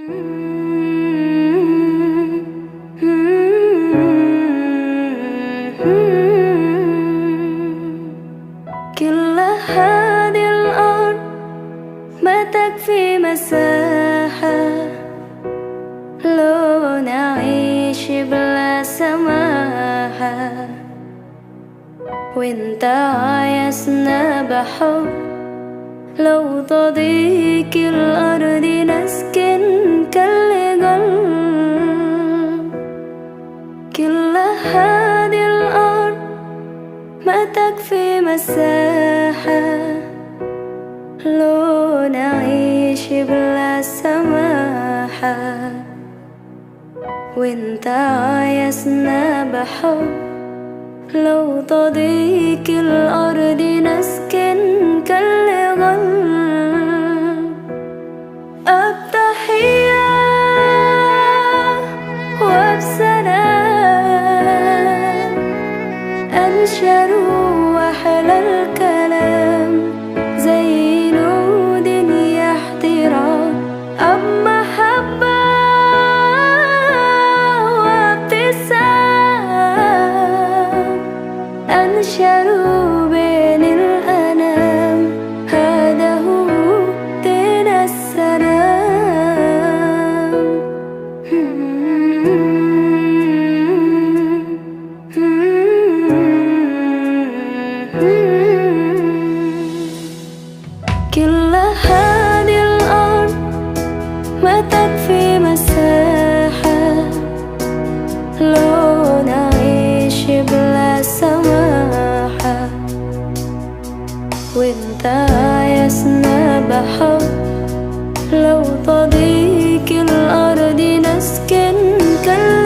كل هذه الأرض ما تكفي مساحة لو نعيش بلا سماحة، وانت عايزنا بحب لو تضيق الأرض نسكن كالقلب. كل هذه الأرض ما تكفي مساحة لو نعيش بلا سماحة، وانت عايزنا بحب لو تضيق الأرض نسكن كالغل. التحية وبسلام أنشر وأحلى الكلام زي نود احترام أب محبة وابتسام أنشروا بين الأنام. هذا هو دين السلام. كل هذه الأرض ما تكفي مساحة لو نعيش بلا سماحة، وانت عايزنا بحب لو تضيق الأرض نسكن كالغل.